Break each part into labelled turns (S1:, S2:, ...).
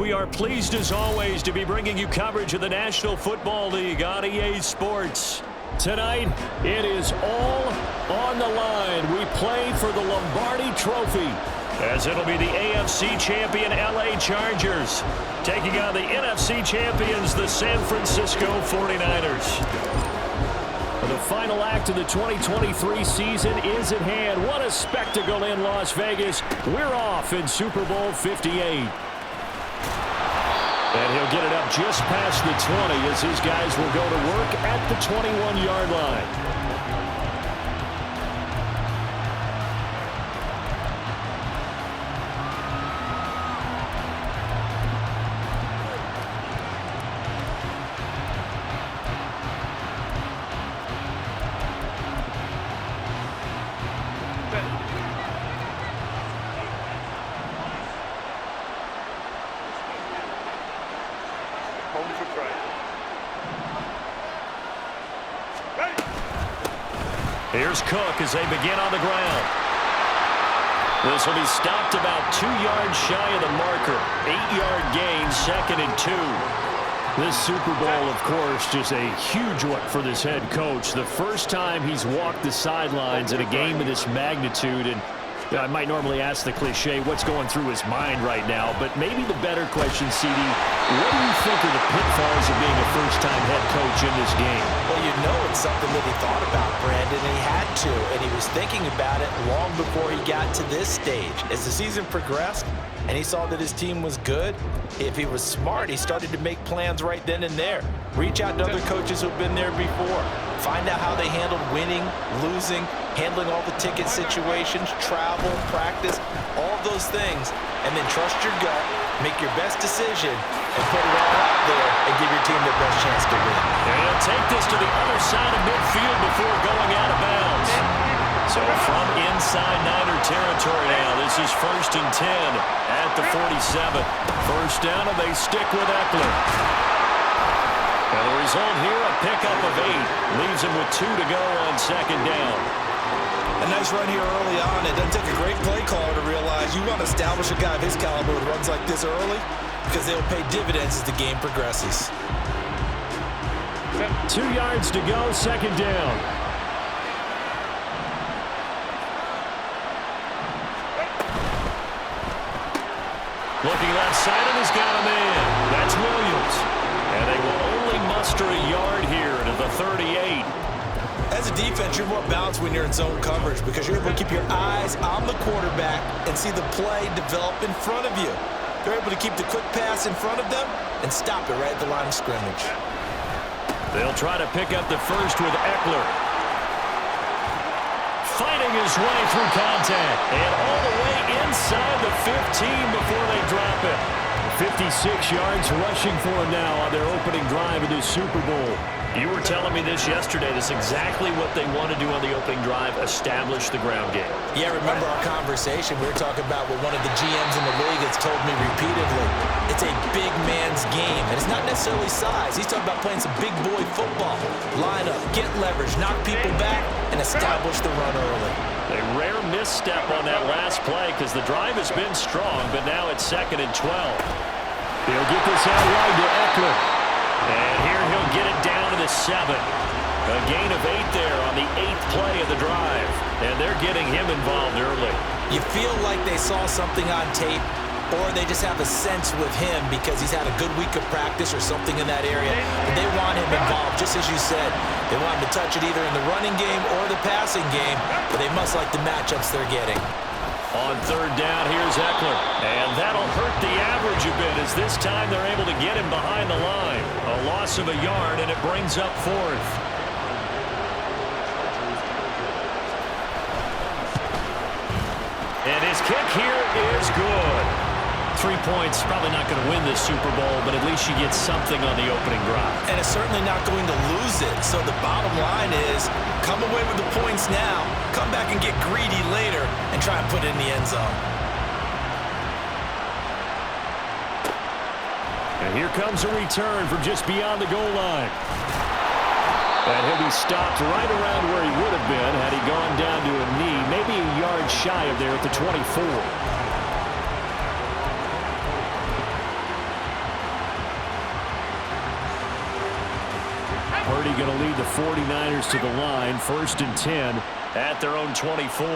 S1: we are pleased as always to be bringing you coverage of the National Football League on EA Sports. Tonight, it is all on the line. We play for the Lombardi Trophy, as it'll be the AFC champion LA Chargers taking on the NFC champions, the San Francisco 49ers. The final act of the 2023 season is at hand. What a spectacle in Las Vegas. We're off in Super Bowl 58. And he'll get it up just past the 20 as his guys will go to work at the 21-yard line. Here's Cook as they begin on the ground. This will be stopped about 2 yards shy of the marker. 8-yard gain, 2nd and 2. This Super Bowl, of course, just a huge one for this head coach. The first time he's walked the sidelines in a game of this magnitude. And I might normally ask the cliche, what's going through his mind right now? But maybe the better question, CD, what do you think are the pitfalls of being a first-time head coach in this game?
S2: Well, you know it's something that he thought about, Brandon, and he had to. And he was thinking about it long before he got to this stage. As the season progressed and he saw that his team was good, if he was smart, he started to make plans right then and there. Reach out to other coaches who've been there before. Find out how they handled winning, losing, handling all the ticket situations, travel, practice, all of those things. And then trust your gut, make your best decision, and put it all out there and give your team their best chance to win.
S1: And he'll take this to the other side of midfield before going out of bounds. So from inside Niner territory now, this is 1st and 10 at the 47. First down, and they stick with Eckler. And the result here, a pickup of 8. Leaves him with 2 to go on 2nd down.
S3: A nice run here early on. It doesn't take a great play caller to realize you want to establish a guy of his caliber with runs like this early because they'll pay dividends as the game progresses.
S1: 2 yards to go, 2nd down. Looking left side, and he's got a man. That's Williams. And they will only muster a yard here to the 38.
S3: As a defense, you're more balanced when you're in zone coverage because you're able to keep your eyes on the quarterback and see the play develop in front of you. You're able to keep the quick pass in front of them and stop it right at the line of scrimmage.
S1: They'll try to pick up the first with Eckler. Fighting his way through contact. And all the way inside the 15 before they drop it. 56 yards rushing for him now on their opening drive of this Super Bowl. You were telling me this yesterday. This is exactly what they want to do on the opening drive, establish the ground game.
S2: Yeah, remember our conversation. We were talking about what one of the GMs in the league has told me repeatedly. It's a big man's game, and it's not necessarily size. He's talking about playing some big boy football. Line up, get leverage, knock people back, and establish the run early.
S1: A rare misstep on that last play because the drive has been strong, but now it's 2nd and 12. He'll get this out wide to Eckler. And here he'll get it down to the 7. A gain of 8 there on the 8th play of the drive. And they're getting him involved early.
S2: You feel like they saw something on tape, or they just have a sense with him because he's had a good week of practice or something in that area. But they want him involved, just as you said. They want him to touch it either in the running game or the passing game, but they must like the matchups they're getting.
S1: On 3rd down, here's Eckler. And that'll hurt the average a bit as this time they're able to get him behind the line. A loss of a yard, and it brings up 4th. And his kick here is good. 3 points, probably not going to win this Super Bowl, but at least you get something on the opening drive.
S2: And it's certainly not going to lose it. So the bottom line is, come away with the points now, come back and get greedy later, and try and put it in the end zone.
S1: And here comes a return from just beyond the goal line. And he'll be stopped right around where he would have been had he gone down to a knee, maybe a yard shy of there at the 24. Purdy going to lead the 49ers to the line. 1st and 10 at their own 24.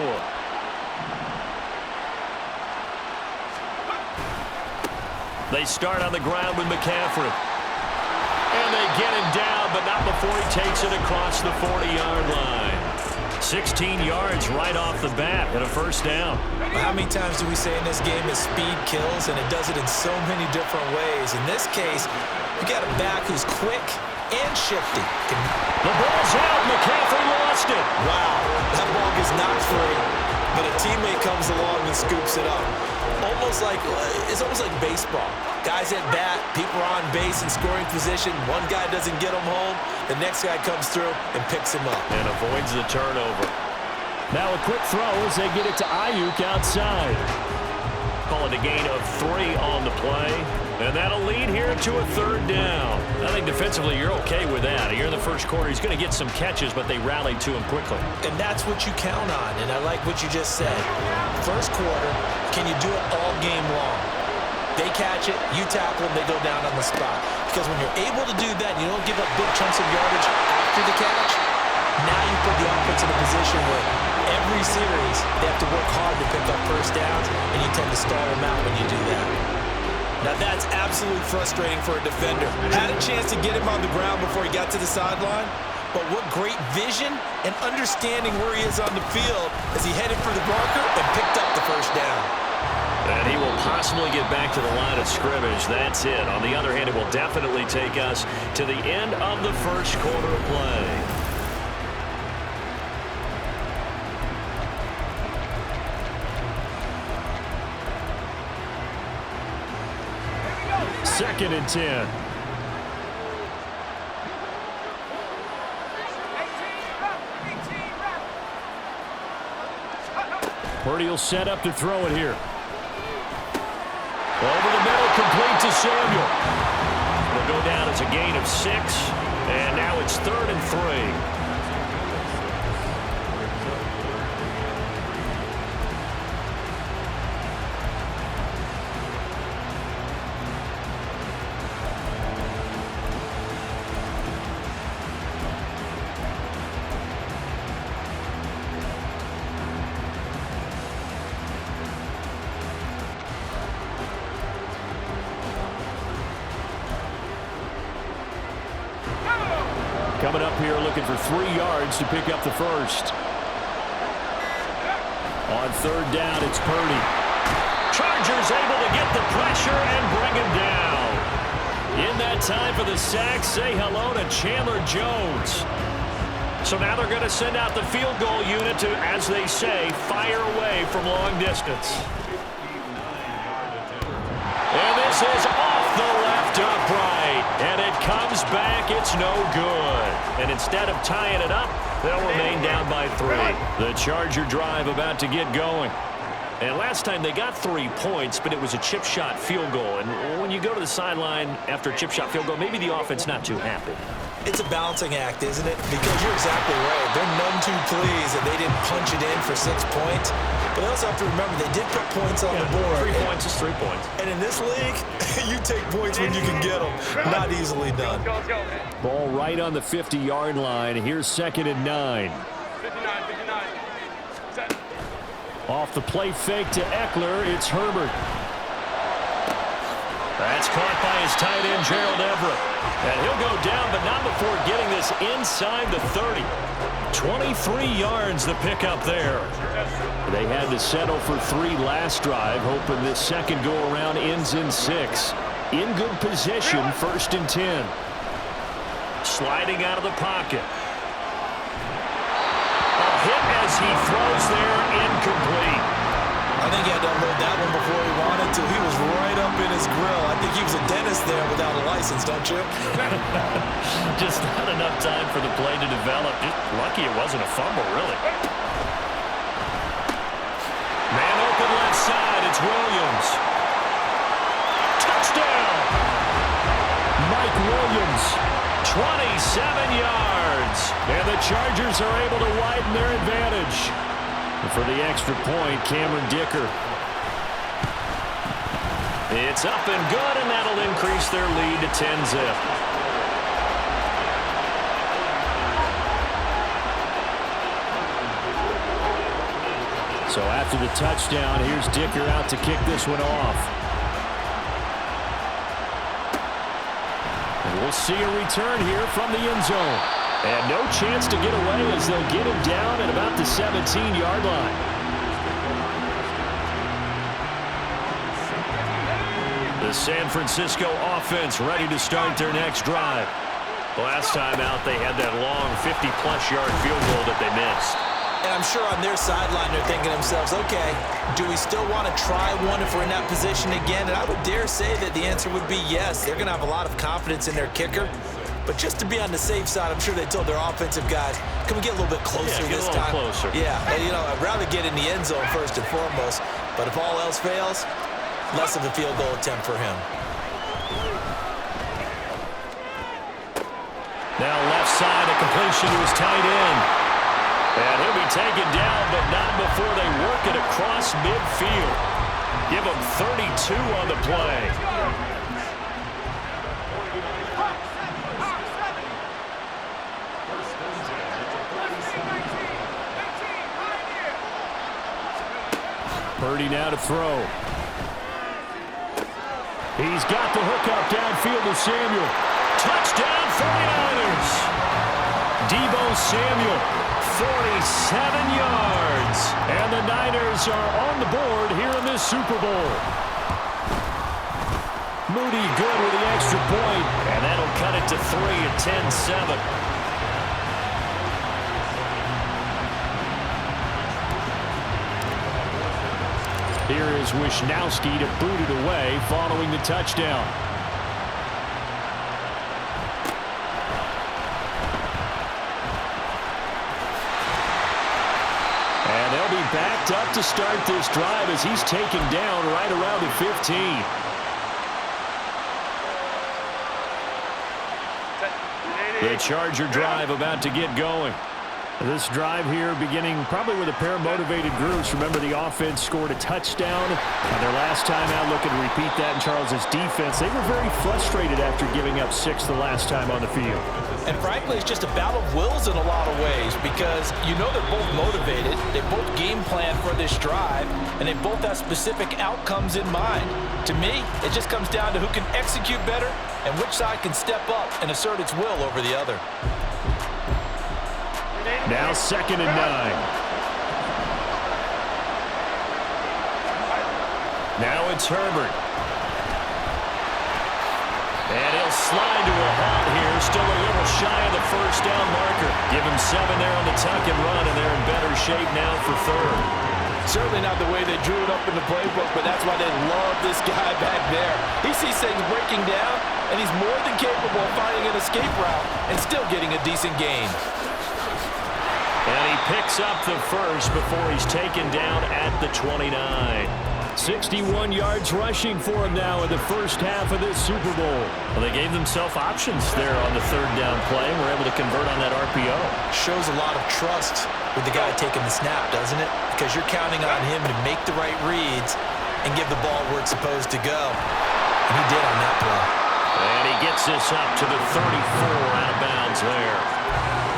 S1: They start on the ground with McCaffrey. And they get him down, but not before he takes it across the 40-yard line. 16 yards right off the bat and a 1st down.
S3: How many times do we say in this game that speed kills, and it does it in so many different ways? In this case, you got a back who's quick and shifty.
S1: The ball's out. McCaffrey lost it.
S3: Wow, that ball gets knocked free, but a teammate comes along and scoops it up. It's almost like baseball. Guys at bat, people are on base in scoring position. One guy doesn't get him home. The next guy comes through and picks him up.
S1: And avoids the turnover. Now a quick throw as they get it to Ayuk outside. Call it a gain of 3 on the play. And that'll lead here to a 3rd down. I think defensively you're okay with that. Here in the first quarter, he's going to get some catches, but they rallied to him quickly.
S3: And that's what you count on, and I like what you just said. First quarter, can you do it all game long? They catch it, you tackle them, they go down on the spot. Because when you're able to do that, you don't give up big chunks of yardage after the catch, now you put the offense in a position where every series they have to work hard to pick up 1st downs, and you tend to stall them out when you do that. Now that's absolutely frustrating for a defender. Had a chance to get him on the ground before he got to the sideline, but what great vision and understanding where he is on the field as he headed for the marker and picked up the 1st down.
S1: And he will possibly get back to the line of scrimmage. That's it. On the other hand, it will definitely take us to the end of the first quarter of play. Second and 10. Purdy will set up to throw it here. Over the middle, complete to Samuel. It'll go down as a gain of 6, and now it's 3rd and 3. Coming up here looking for 3 yards to pick up the 1st. On 3rd down, it's Purdy. Chargers able to get the pressure and bring him down. In that time for the sack, say hello to Chandler Jones. So now they're going to send out the field goal unit to, as they say, fire away from long distance. And this is off the left upright. And it comes back. It's no good. And instead of tying it up, they'll remain down by 3. The Charger drive about to get going. And last time they got 3 points, but it was a chip shot field goal. And when you go to the sideline after a chip shot field goal, maybe the offense not too happy.
S3: It's a balancing act, isn't it? Because you're exactly right. They're none too pleased that they didn't punch it in for 6 points. But they also have to remember they did put points on the board.
S1: 3 points is 3 points.
S3: And in this league, you take points when you can get them. Not easily done.
S1: Ball right on the 50-yard line. Here's 2nd and 9. Off the play fake to Eckler, it's Herbert. That's caught by his tight end, Gerald Everett. And he'll go down, but not before getting this inside the 30. 23 yards the pickup there. They had to settle for 3 last drive, hoping this second go-around ends in 6. In good position, 1st and 10. Sliding out of the pocket. A hit as he throws there, incomplete.
S3: I think he had to unload that one before he wanted to. He was right up in his grill. I think he was a dentist there without a license, don't you?
S1: Just not enough time for the play to develop. Just lucky it wasn't a fumble, really. Man open left side. It's Williams. Touchdown! Mike Williams, 27 yards. And the Chargers are able to widen their advantage. For the extra point, Cameron Dicker. It's up and good, and that'll increase their lead to 10-zip. So after the touchdown, here's Dicker out to kick this one off. And we'll see a return here from the end zone. And no chance to get away as they'll get him down at about the 17-yard line. The San Francisco offense ready to start their next drive. Last time out, they had that long 50-plus yard field goal that they missed.
S3: And I'm sure on their sideline they're thinking to themselves, okay, do we still want to try one if we're in that position again? And I would dare say that the answer would be yes. They're going to have a lot of confidence in their kicker. But just to be on the safe side, I'm sure they told their offensive guys, can we get a little bit closer this time?
S1: Closer.
S3: Yeah, and, I'd rather get in the end zone first and foremost. But if all else fails, less of a field goal attempt for him.
S1: Now left side, a completion to his tight end. And he'll be taken down, but not before they work it across midfield. Give him 32 on the play. Purdy now to throw. He's got the hook up downfield to Samuel. Touchdown 49ers. Deebo Samuel, 47 yards. And the Niners are on the board here in this Super Bowl. Moody good with the extra point, and that'll cut it to 3 at 10-7. Here is Wishnowski to boot it away following the touchdown. And they'll be backed up to start this drive as he's taken down right around the 15. The Charger drive about to get going. This drive here beginning probably with a pair of motivated groups. Remember, the offense scored a touchdown on their last time out. Looking to repeat that in Charles' defense. They were very frustrated after giving up 6 the last time on the field.
S3: And frankly, it's just a battle of wills in a lot of ways because they're both motivated. They both game plan for this drive, and they both have specific outcomes in mind. To me, it just comes down to who can execute better and which side can step up and assert its will over the other.
S1: Now 2nd and 9. Now it's Herbert. And he'll slide to a halt here. Still a little shy of the first down marker. Give him 7 there on the tuck and run, and they're in better shape now for 3rd.
S3: Certainly not the way they drew it up in the playbook, but that's why they love this guy back there. He sees things breaking down, and he's more than capable of finding an escape route and still getting a decent gain.
S1: And he picks up the first before he's taken down at the 29. 61 yards rushing for him now in the first half of this Super Bowl. Well, they gave themselves options there on the 3rd down play and were able to convert on that RPO.
S3: Shows a lot of trust with the guy taking the snap, doesn't it? Because you're counting on him to make the right reads and give the ball where it's supposed to go. And he did on that play.
S1: And he gets this up to the 34 out of bounds there.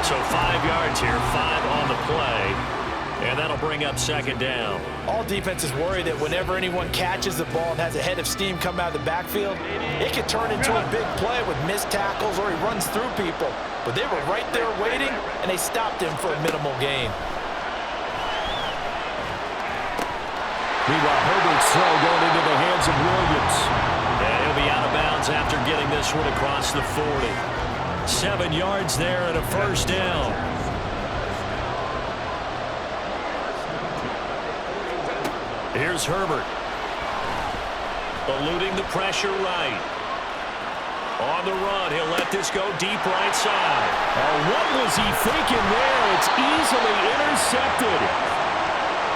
S1: So 5 yards here, 5 on the play. And that'll bring up 2nd down.
S3: All defenses worry that whenever anyone catches the ball and has a head of steam come out of the backfield, it could turn into a big play with missed tackles or he runs through people. But they were right there waiting, and they stopped him for a minimal gain.
S1: Meanwhile, Herbert's throw going into the hands of Williams. And he'll be out of bounds after getting this one across the 40. 7 yards there and a first down. Here's Herbert. Eluding the pressure right. On the run, he'll let this go deep right side. Oh, what was he thinking there? It's easily intercepted.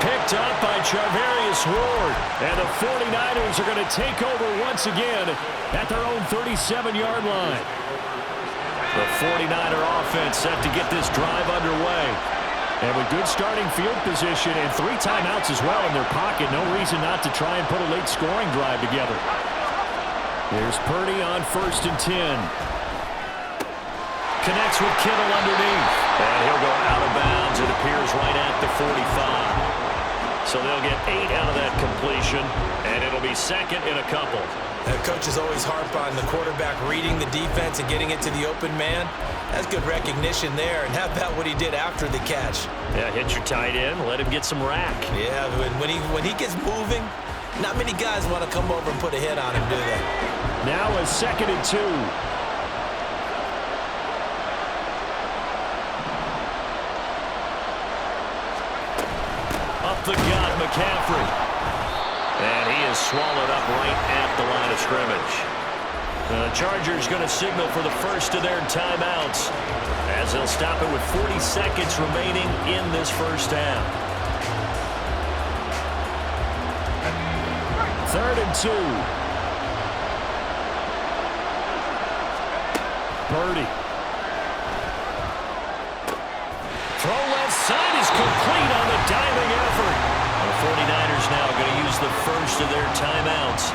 S1: Picked up by Charvarius Ward. And the 49ers are going to take over once again at their own 37-yard line. The 49er offense set to get this drive underway. And with good starting field position and 3 timeouts as well in their pocket, no reason not to try and put a late scoring drive together. Here's Purdy on 1st and 10. Connects with Kittle underneath. And he'll go out of bounds, it appears, right at the 45. So they'll get 8 out of that completion, and it'll be second in a couple.
S3: The coaches always harp on the quarterback reading the defense and getting it to the open man. That's good recognition there. And how about what he did after the catch?
S1: Yeah, hit your tight end, let him get some rack.
S3: Yeah, when he gets moving, not many guys want to come over and put a hit on him, do they?
S1: Now a 2nd and 2. Up the gut, McCaffrey. And he is swallowed up right at the line of scrimmage. The Chargers going to signal for the first of their timeouts as they'll stop it with 40 seconds remaining in this first half. 3rd and 2. Purdy. Throw left side is complete on the diving effort. The 49ers now going to use the first of their timeouts.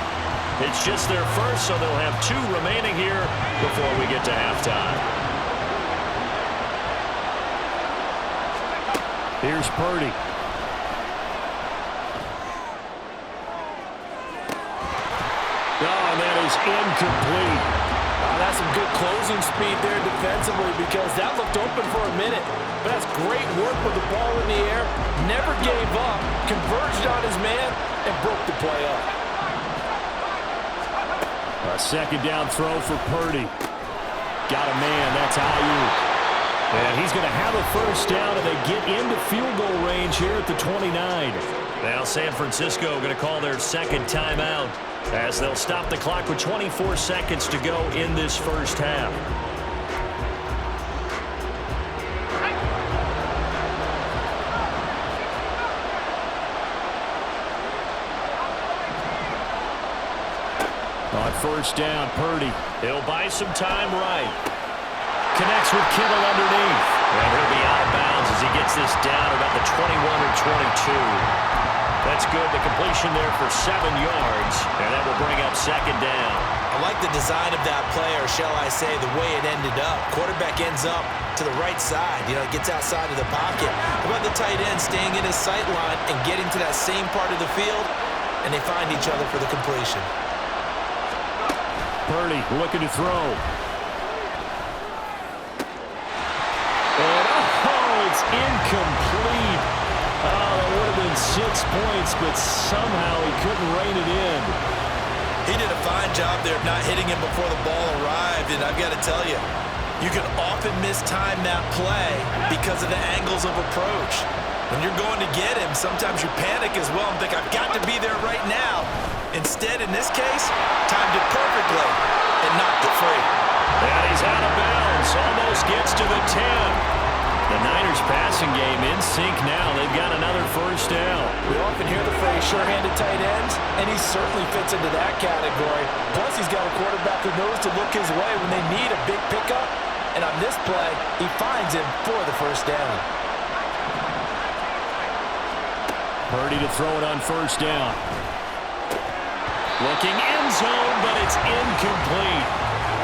S1: It's just their first, so they'll have 2 remaining here before we get to halftime. Here's Purdy. Oh, and that is incomplete.
S4: That's some good closing speed there defensively because that looked open for a minute. But that's great work with the ball in the air. Never gave up, converged on his man, and broke the play up.
S1: A 2nd down throw for Purdy. Got a man, that's Ayuk. And he's going to have a first down, and they get into field goal range here at the 29. Now San Francisco going to call their 2nd timeout as they'll stop the clock with 24 seconds to go in this first half. On first down, Purdy. He'll buy some time right. Connects with Kittle underneath. And he'll be out of bounds as he gets this down about the 21 or 22. That's good. The completion there for 7 yards. And that will bring up 2nd down.
S3: I like the design of that play, or shall I say the way it ended up. Quarterback ends up to the right side. You know, gets outside of the pocket. How about the tight end staying in his sight line and getting to that same part of the field? And they find each other for the completion.
S1: Purdy looking to throw. And it's incomplete. Oh, that would have been 6 points, but somehow he couldn't rein it in.
S3: He did a fine job there of not hitting him before the ball arrived, and I've got to tell you, you can often mistime that play because of the angles of approach. When you're going to get him, sometimes you panic as well and think, I've got to be there right now. Instead, in this case, timed it perfectly and knocked it free.
S1: And he's out of bounds, almost gets to the 10. The Niners passing game in sync now. They've got another first down.
S4: We often hear the phrase sure-handed tight ends, and he certainly fits into that category. Plus, he's got a quarterback who knows to look his way when they need a big pickup. And on this play, he finds him for the first down.
S1: Purdy to throw it on first down. Looking end zone, but it's incomplete.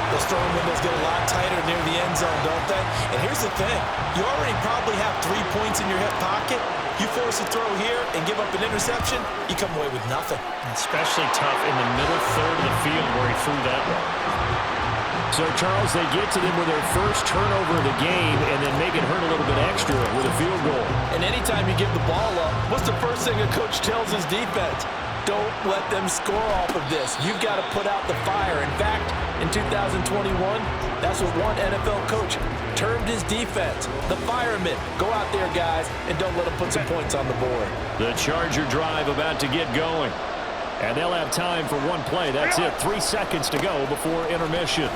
S3: Those throwing windows get a lot tighter near the end zone, don't they? And here's the thing. You already probably have 3 points in your hip pocket. You force a throw here and give up an interception, you come away with nothing.
S1: Especially tough in the middle third of the field where he threw that one. So, Charles, they get to them with their first turnover of the game and then make it hurt a little bit extra with a field goal.
S4: And anytime you give the ball up, what's the first thing a coach tells his defense? Don't let them score off of this. You've got to put out the fire. In fact, in 2021, that's what one NFL coach termed his defense. The firemen. Go out there, guys, and don't let them put some points on the board.
S1: The Charger drive about to get going. And they'll have time for one play. That's it. 3 seconds to go before intermission.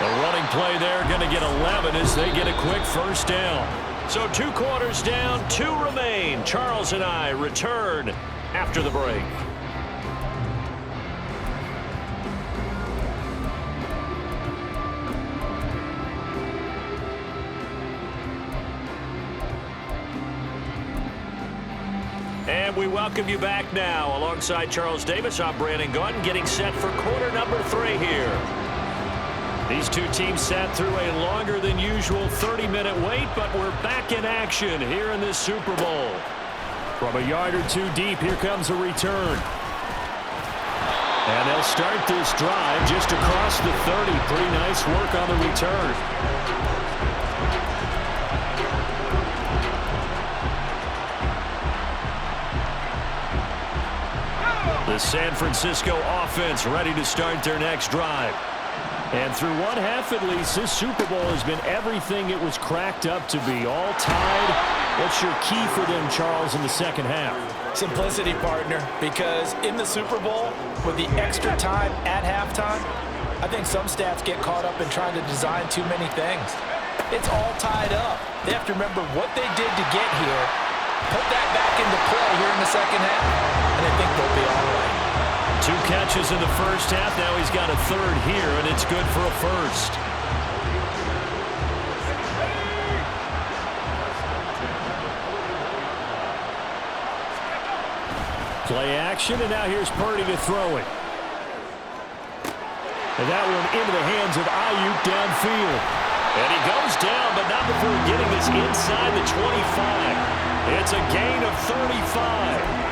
S1: The running play there going to get 11 as they get a quick first down. So 2 quarters down, 2 remain. Charles and I return after the break. And we welcome you back now. Alongside Charles Davis, I'm Brandon Gunn, getting set for quarter number 3 here. These two teams sat through a longer than usual 30-minute wait, but we're back in action here in this Super Bowl. From a yard or two deep, here comes a return. And they'll start this drive just across the 30. Pretty nice work on the return. The San Francisco offense ready to start their next drive. And through one half at least, this Super Bowl has been everything it was cracked up to be. All tied. What's your key for them, Charles, in the second half?
S2: Simplicity, partner, because in the Super Bowl, with the extra time at halftime, I think some staffs get caught up in trying to design too many things. It's all tied up. They have to remember what they did to get here, put that back into play here in the second half, and I think they'll be all right.
S1: 2 catches in the first half. Now he's got a third here, and it's good for a first. Play action, and now here's Purdy to throw it. And that one into the hands of Ayuk downfield. And he goes down, but not before getting this inside the 25. It's a gain of 35.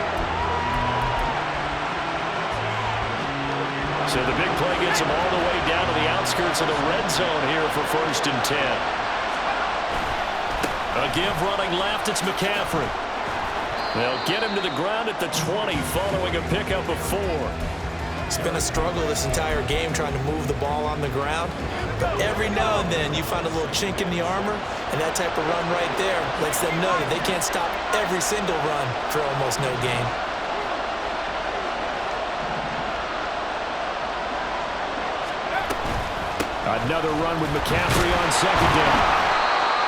S1: So the big play gets him all the way down to the outskirts of the red zone here for 1st and 10. A give running left, it's McCaffrey. They'll get him to the ground at the 20 following a pickup of 4.
S2: It's been a struggle this entire game trying to move the ball on the ground. But every now and then you find a little chink in the armor, and that type of run right there lets them know that they can't stop every single run for almost no gain.
S1: Another run with McCaffrey on 2nd down.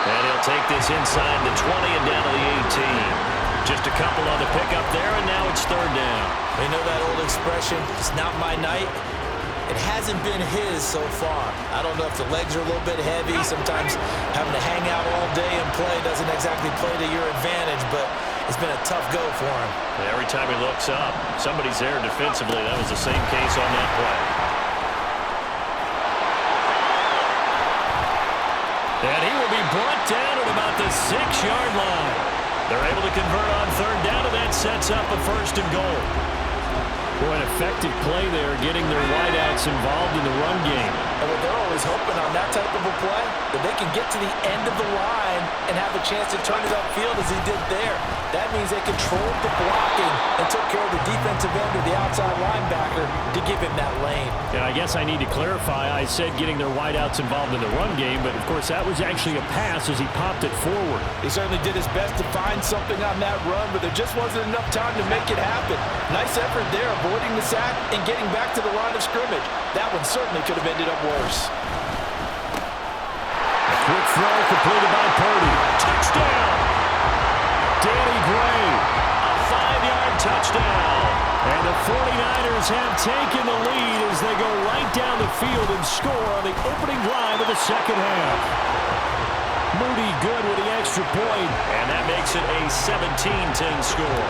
S1: And he'll take this inside the 20 and down to the 18. Just a couple on the pickup there, and now it's 3rd down.
S2: You know that old expression, it's not my night? It hasn't been his so far. I don't know if the legs are a little bit heavy. Sometimes having to hang out all day and play doesn't exactly play to your advantage, but it's been a tough go for him.
S1: Every time he looks up, somebody's there defensively. That was the same case on that play. And he will be brought down at about the 6-yard line. They're able to convert on 3rd down, and that sets up a 1st and goal. Boy, an effective play there, getting their wideouts involved in the run game.
S2: And what they're always hoping on that type of a play, that they can get to the end of the line and have a chance to turn it upfield as he did there. That means they controlled the blocking and took care of the defensive end or the outside linebacker to give him that lane.
S1: And I guess I need to clarify, I said getting their wideouts involved in the run game, but of course that was actually a pass as he popped it forward.
S2: He certainly did his best to find something on that run, but there just wasn't enough time to make it happen. Nice effort there, avoiding the sack and getting back to the line of scrimmage. That one certainly could have ended up worse.
S1: A quick throw completed by Purdy. Touchdown! Danny Gray, a 5-yard touchdown. And the 49ers have taken the lead as they go right down the field and score on the opening drive of the second half. Moody good with the extra point, and that makes it a 17-10 score.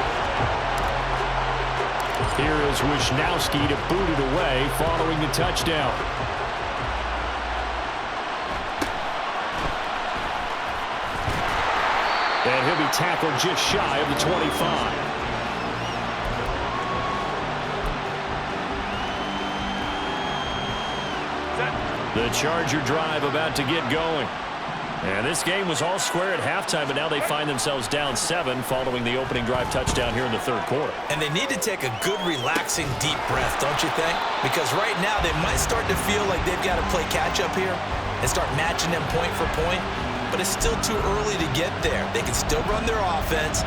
S1: Here is Wisnowski to boot it away following the touchdown. And he'll be tackled just shy of the 25. The Charger drive about to get going. And this game was all square at halftime, but now they find themselves down 7 following the opening drive touchdown here in the 3rd quarter.
S2: And they need to take a good, relaxing, deep breath, don't you think? Because right now they might start to feel like they've got to play catch-up here and start matching them point for point. But it's still too early to get there. They can still run their offense.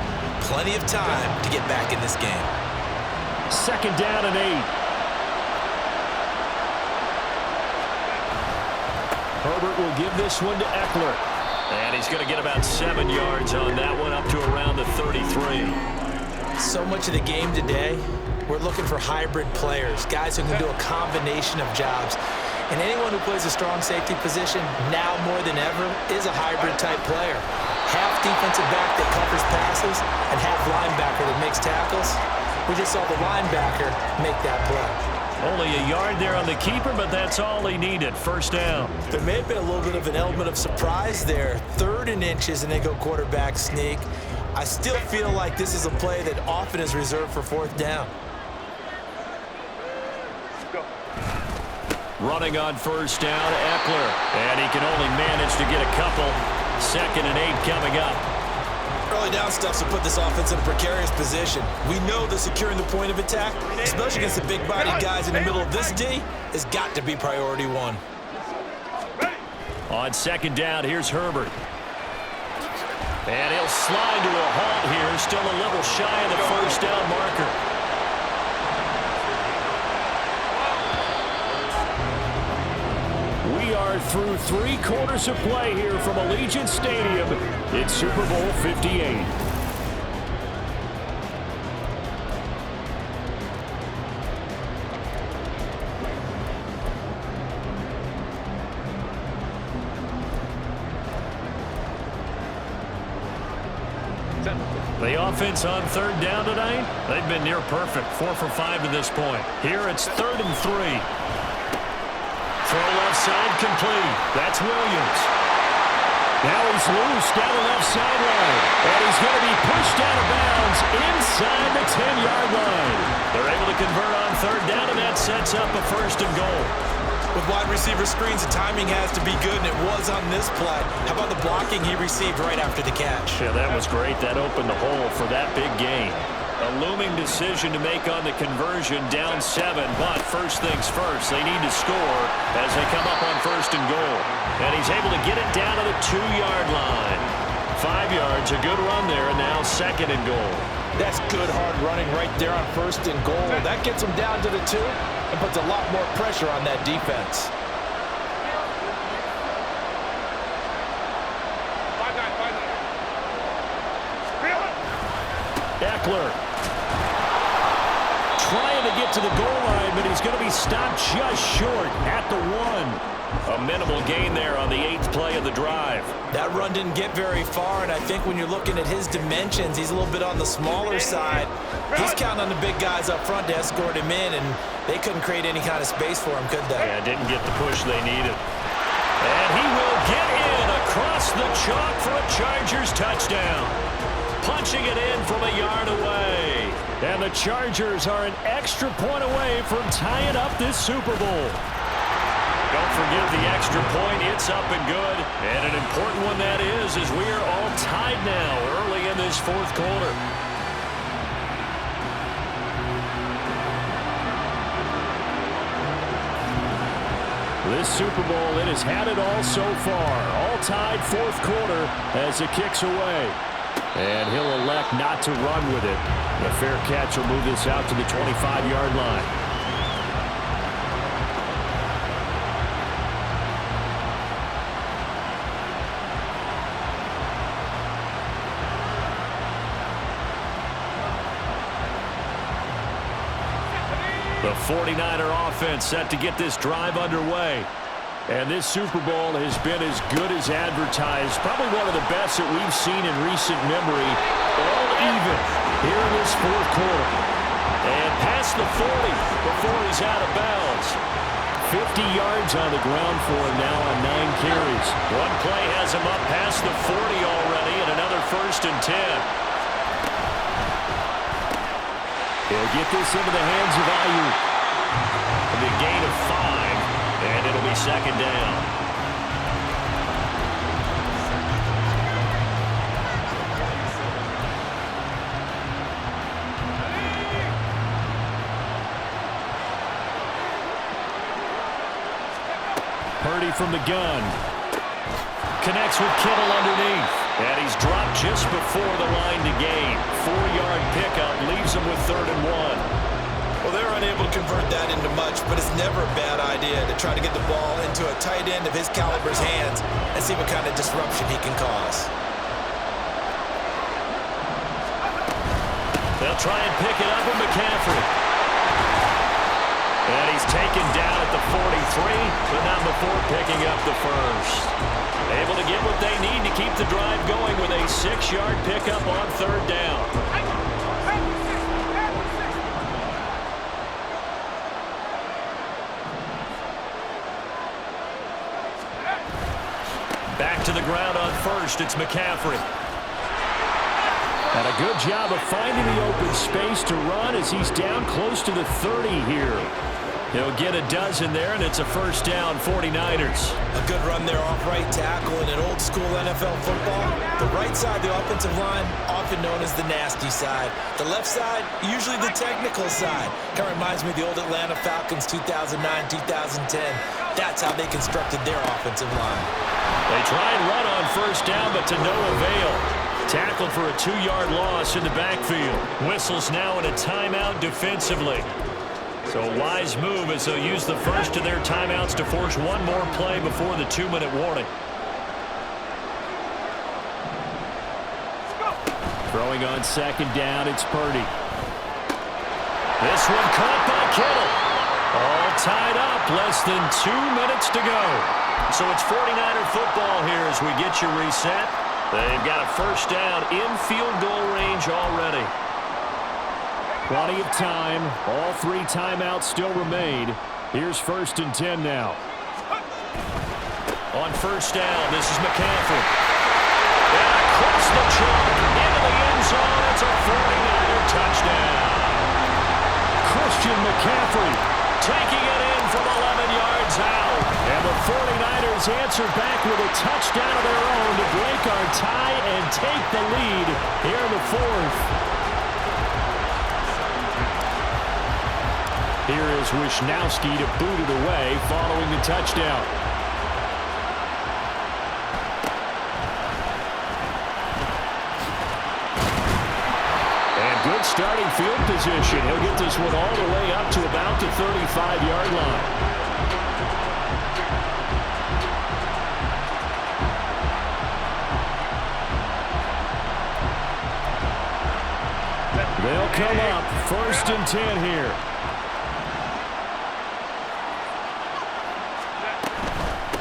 S2: Plenty of time to get back in this game.
S1: 2nd down and 8. Herbert will give this one to Eckler. And he's going to get about 7 yards on that one, up to around the 33.
S2: So much of the game today, we're looking for hybrid players, guys who can do a combination of jobs. And anyone who plays a strong safety position, now more than ever, is a hybrid-type player. Half defensive back that covers passes and half linebacker that makes tackles. We just saw the linebacker make that play.
S1: Only a yard there on the keeper, but that's all he needed. First down.
S3: There may have been a little bit of an element of surprise there. 3rd and inches, and they go quarterback sneak. I still feel like this is a play that often is reserved for 4th down.
S1: Running on first down, Eckler. And he can only manage to get a couple. 2nd and 8 coming up.
S3: Early down stuff to put this offense in a precarious position. We know that securing the point of attack, especially against the big-bodied guys in the middle of this D, has got to be priority 1.
S1: On 2nd down, here's Herbert. And he'll slide to a halt here, still a little shy of the first down marker. We are through 3 quarters of play here from Allegiant Stadium. It's Super Bowl 58. The offense on 3rd down tonight, they've been near perfect. 4 for 5 to this point. Here it's 3rd and 3. Throw left side complete. That's Williams. Now he's loose down the left sideline. And he's going to be pushed out of bounds inside the 10-yard line. They're able to convert on 3rd down, and that sets up a 1st and goal.
S3: With wide receiver screens, the timing has to be good, and it was on this play. How about the blocking he received right after the catch?
S1: Yeah, that was great. That opened the hole for that big gain. A looming decision to make on the conversion, down 7, but first things first, they need to score as they come up on 1st and goal. And he's able to get it down to the 2-yard line. 5 yards, a good run there, and now 2nd and goal.
S4: That's good hard running right there on 1st and goal. That gets them down to the 2 and puts a lot more pressure on that defense.
S1: Eckler trying to get to the goal line, but he's going to be stopped just short at the 1. A minimal gain there on the 8th play of the drive.
S3: That run didn't get very far, and I think when you're looking at his dimensions, he's a little bit on the smaller side. He's counting on the big guys up front to escort him in, and they couldn't create any kind of space for him, could they?
S1: Yeah, didn't get the push they needed. And he will get in across the chalk for a Chargers touchdown. Punching it in from a yard away. And the Chargers are an extra point away from tying up this Super Bowl. Don't forget the extra point. It's up and good. And an important one that is, as we are all tied now early in this 4th quarter. This Super Bowl, it has had it all so far. All tied 4th quarter as it kicks away. And he'll elect not to run with it. The fair catch will move this out to the 25-yard line. The 49er offense set to get this drive underway. And this Super Bowl has been as good as advertised. Probably one of the best that we've seen in recent memory. All even here in this 4th quarter. And past the 40 before he's out of bounds. 50 yards on the ground for him now on 9 carries. One play has him up past the 40 already, and another 1st and 10. He'll get this into the hands of Ayuk. The gain of 5, and it'll be 2nd down. Purdy from the gun. Connects with Kittle underneath. And he's dropped just before the line to gain. 4-yard pickup leaves him with 3rd and 1.
S3: Well, they're unable to convert that into much, but it's never a bad idea to try to get the ball into a tight end of his caliber's hands and see what kind of disruption he can cause.
S1: They'll try and pick it up with McCaffrey. And he's taken down at the 43, but not before picking up the 1st. Able to get what they need to keep the drive going with a 6-yard pickup on 3rd down. Back to the ground on first. It's McCaffrey. And a good job of finding the open space to run as he's down close to the 30 here. He'll get a dozen there, and it's a first down, 49ers.
S3: A good run there off right tackle in an old-school NFL football. The right side, the offensive line, often known as the nasty side. The left side, usually the technical side. Kind of reminds me of the old Atlanta Falcons 2009-2010. That's how they constructed their offensive line.
S1: They try and run on first down, but to no avail. Tackled for a 2-yard loss in the backfield. Whistles now in a timeout defensively. So a wise move as they'll use the first of their timeouts to force one more play before the 2-minute warning. Throwing on second down, it's Purdy. This one caught by Kittle. All tied up, less than 2 minutes to go. So it's 49er football here as we get you reset. They've got a first down in field goal range already. Plenty of time. All 3 timeouts still remain. Here's 1st and 10 now. On first down, this is McCaffrey. And across the chalk into the end zone. It's a 49er touchdown. Christian McCaffrey taking it in from 11 yards out. And the 49ers answer back with a touchdown of their own to break our tie and take the lead here in the 4th. Here is Wisnowski to boot it away following the touchdown. And good starting field position. He'll get this one all the way up to about the 35-yard line. They'll come up 1st and 10 here.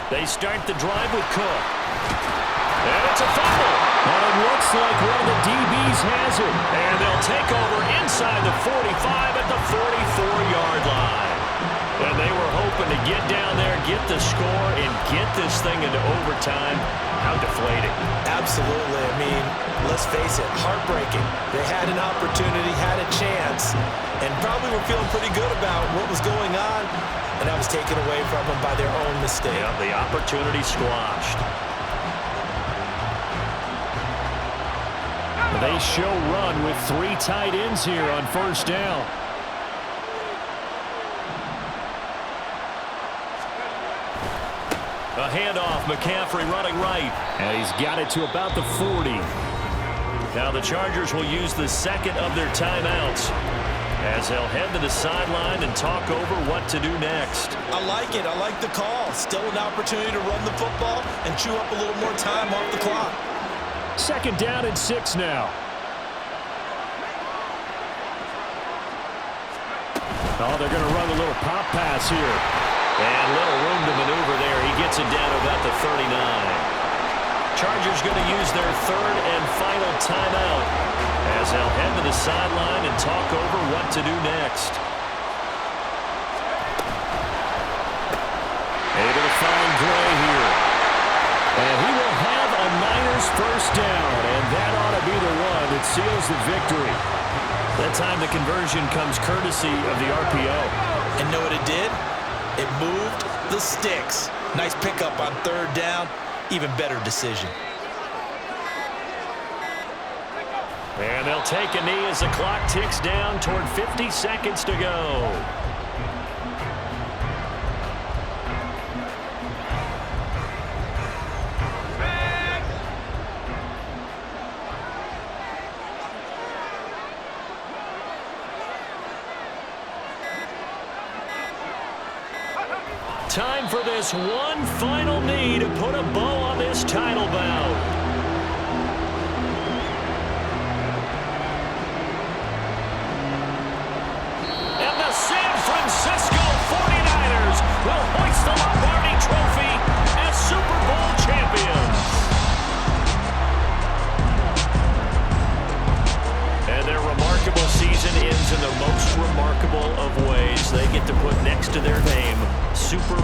S1: They start the drive with Cook. And it's a fumble. And it looks like one of the DBs has it. And they'll take over inside the 45 at the 44-yard line. And they were hoping to get down there, get the score, and get this thing into overtime. How deflating.
S3: Absolutely. I mean, let's face it, heartbreaking. They had an opportunity, had a chance, and probably were feeling pretty good about what was going on, and that was taken away from them by their own mistake.
S1: Yeah, the opportunity squashed. They show run with 3 tight ends here on first down. A handoff, McCaffrey running right. And he's got it to about the 40. Now the Chargers will use the second of their timeouts as they'll head to the sideline and talk over what to do next.
S3: I like it. I like the call. Still an opportunity to run the football and chew up a little more time off the clock.
S1: 2nd down and 6 now. Oh, they're going to run a little pop pass here. And little room to maneuver there. He gets it down to about the 39. Chargers going to use their 3rd and final timeout as they'll head to the sideline and talk over what to do next. Able to find Gray here. And he will have a Niners first down, and that ought to be the one that seals the victory. That time the conversion comes courtesy of the RPO.
S3: And know what it did? It moved the sticks. Nice pickup on 3rd down. Even better decision.
S1: And they'll take a knee as the clock ticks down toward 50 seconds to go. Time for this one final knee to put a bow on this title bout. And the San Francisco 49ers will hoist the Lombardi Trophy as Super Bowl champions. And their remarkable season ends in the most remarkable of ways. They get to put next to their name Super